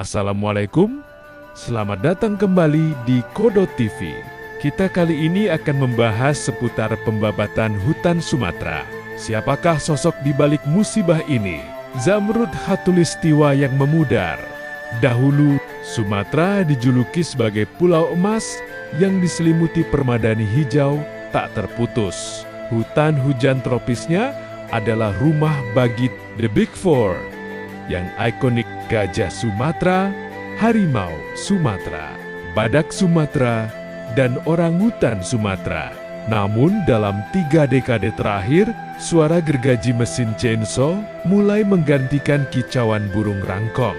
Assalamualaikum, selamat datang kembali di Kodo TV. Kita kali ini akan membahas seputar pembabatan hutan Sumatera. Siapakah sosok di balik musibah ini? Zamrud Khatulistiwa yang memudar. Dahulu, Sumatera dijuluki sebagai Pulau Emas yang diselimuti permadani hijau tak terputus. Hutan hujan tropisnya adalah rumah bagi The Big Four, yang ikonik gajah Sumatera, harimau Sumatera, badak Sumatera, dan orangutan Sumatera. Namun dalam 3 dekade terakhir, suara gergaji mesin chainsaw mulai menggantikan kicauan burung rangkong.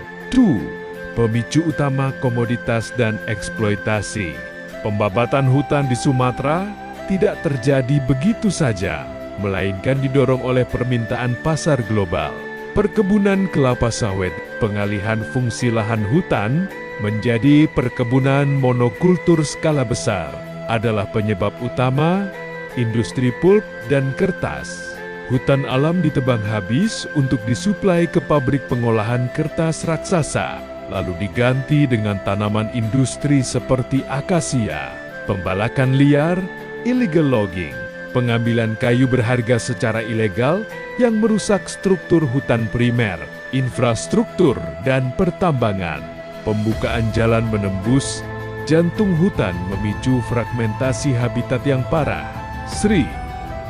Pemicu utama komoditas dan eksploitasi. Pembabatan hutan di Sumatera tidak terjadi begitu saja, melainkan didorong oleh permintaan pasar global. Perkebunan kelapa sawit, pengalihan fungsi lahan hutan menjadi perkebunan monokultur skala besar adalah penyebab utama industri pulp dan kertas. Hutan alam ditebang habis untuk disuplai ke pabrik pengolahan kertas raksasa, lalu diganti dengan tanaman industri seperti akasia, pembalakan liar, illegal logging, pengambilan kayu berharga secara ilegal yang merusak struktur hutan primer, infrastruktur, dan pertambangan. Pembukaan jalan menembus jantung hutan memicu fragmentasi habitat yang parah.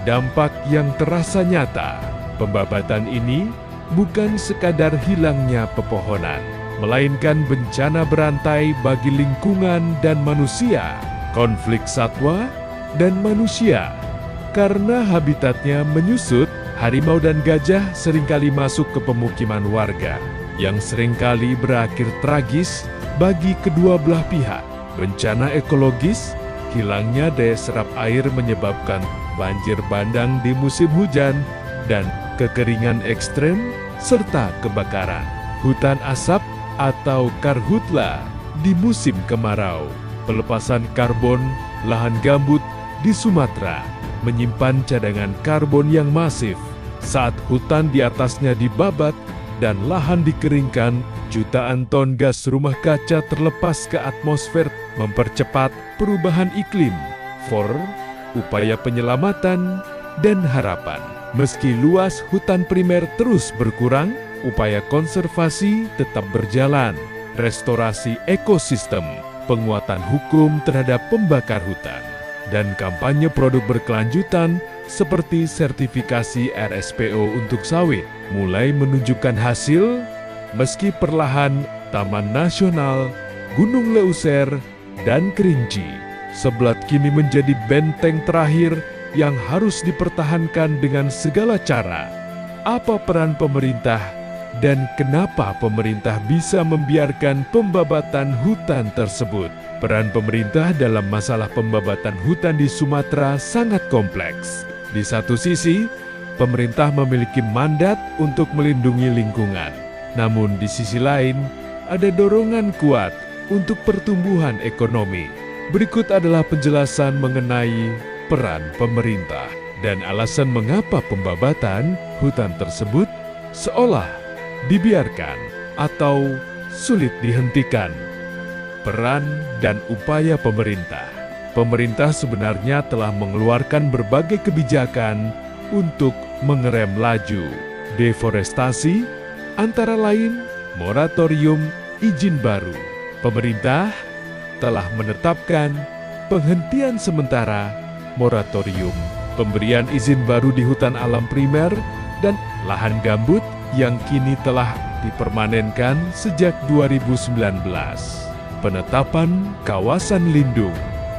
Dampak yang terasa nyata. Pembabatan ini bukan sekadar hilangnya pepohonan, melainkan bencana berantai bagi lingkungan dan manusia, konflik satwa dan manusia. Karena habitatnya menyusut, harimau dan gajah seringkali masuk ke pemukiman warga, yang seringkali berakhir tragis bagi kedua belah pihak. Bencana ekologis, hilangnya daya serap air menyebabkan banjir bandang di musim hujan dan kekeringan ekstrem, serta kebakaran. Hutan asap atau karhutla di musim kemarau. Pelepasan karbon lahan gambut di Sumatera menyimpan cadangan karbon yang masif. Saat hutan di atasnya dibabat dan lahan dikeringkan, jutaan ton gas rumah kaca terlepas ke atmosfer, mempercepat perubahan iklim. Upaya penyelamatan dan harapan. Meski luas hutan primer terus berkurang, upaya konservasi tetap berjalan. Restorasi ekosistem, penguatan hukum terhadap pembakar hutan, dan kampanye produk berkelanjutan seperti sertifikasi RSPO untuk sawit mulai menunjukkan hasil. Meski perlahan, Taman Nasional Gunung Leuser dan Kerinci Seblat kini menjadi benteng terakhir yang harus dipertahankan dengan segala cara. Apa peran pemerintah dan kenapa pemerintah bisa membiarkan pembabatan hutan tersebut? Peran pemerintah dalam masalah pembabatan hutan di Sumatera sangat kompleks. Di satu sisi, pemerintah memiliki mandat untuk melindungi lingkungan. Namun di sisi lain, ada dorongan kuat untuk pertumbuhan ekonomi. Berikut adalah penjelasan mengenai peran pemerintah dan alasan mengapa pembabatan hutan tersebut seolah dibiarkan atau sulit dihentikan. Peran dan upaya pemerintah. Pemerintah sebenarnya telah mengeluarkan berbagai kebijakan untuk mengerem laju deforestasi, antara lain moratorium izin baru. Pemerintah telah menetapkan penghentian sementara moratorium pemberian izin baru di hutan alam primer dan lahan gambut yang kini telah dipermanenkan sejak 2019. Penetapan kawasan lindung,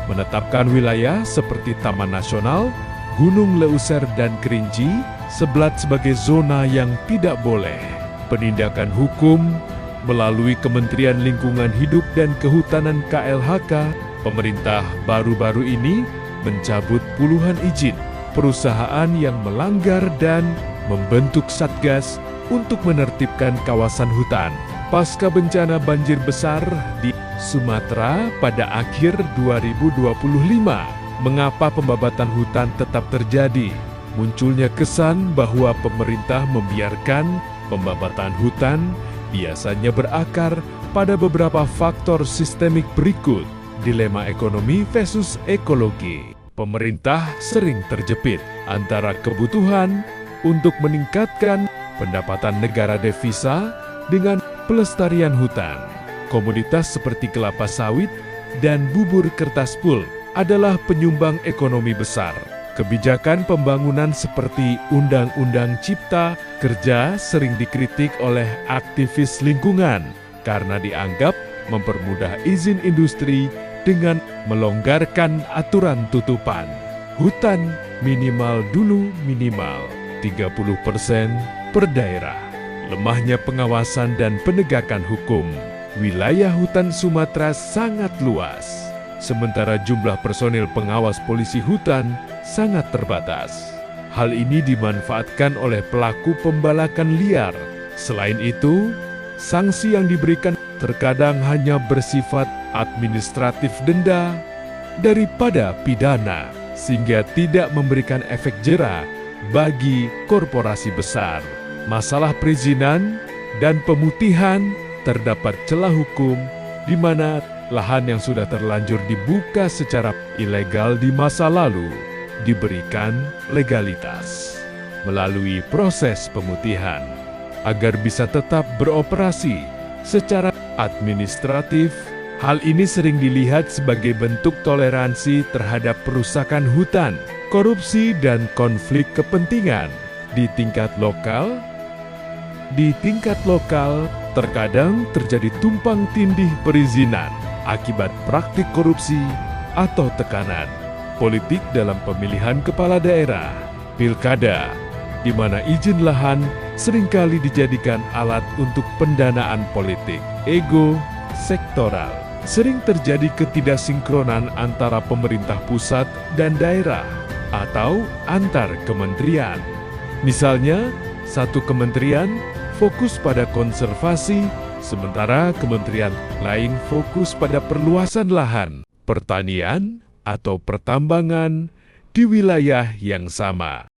menetapkan wilayah seperti Taman Nasional Gunung Leuser dan Kerinci Seblat sebagai zona yang tidak boleh. Penindakan hukum melalui Kementerian Lingkungan Hidup dan Kehutanan KLHK, pemerintah baru-baru ini mencabut puluhan izin perusahaan yang melanggar dan membentuk satgas untuk menertibkan kawasan hutan. Pasca bencana banjir besar di Sumatera pada akhir 2025, mengapa pembabatan hutan tetap terjadi? Munculnya kesan bahwa pemerintah membiarkan pembabatan hutan biasanya berakar pada beberapa faktor sistemik berikut. Dilema ekonomi versus ekologi. Pemerintah sering terjepit antara kebutuhan untuk meningkatkan pendapatan negara devisa dengan pelestarian hutan. Komoditas seperti kelapa sawit dan bubur kertas pulp adalah penyumbang ekonomi besar. Kebijakan pembangunan seperti Undang-Undang Cipta Kerja sering dikritik oleh aktivis lingkungan karena dianggap mempermudah izin industri dengan melonggarkan aturan tutupan. Hutan minimal 30% per daerah. Lemahnya pengawasan dan penegakan hukum. Wilayah hutan Sumatera sangat luas, sementara jumlah personil pengawas polisi hutan sangat terbatas. Hal ini dimanfaatkan oleh pelaku pembalakan liar. Selain itu, sanksi yang diberikan terkadang hanya bersifat administratif denda daripada pidana, sehingga tidak memberikan efek jera bagi korporasi besar. Masalah perizinan dan pemutihan, terdapat celah hukum di mana lahan yang sudah terlanjur dibuka secara ilegal di masa lalu diberikan legalitas melalui proses pemutihan agar bisa tetap beroperasi secara administratif. Hal ini sering dilihat sebagai bentuk toleransi terhadap perusakan hutan, korupsi, dan konflik kepentingan. Di tingkat lokal, terkadang terjadi tumpang tindih perizinan akibat praktik korupsi atau tekanan politik dalam pemilihan kepala daerah, pilkada, di mana izin lahan seringkali dijadikan alat untuk pendanaan politik. Ego sektoral. Sering terjadi ketidaksinkronan antara pemerintah pusat dan daerah atau antar kementerian. Misalnya, satu kementerian fokus pada konservasi, sementara kementerian lain fokus pada perluasan lahan, pertanian, atau pertambangan di wilayah yang sama.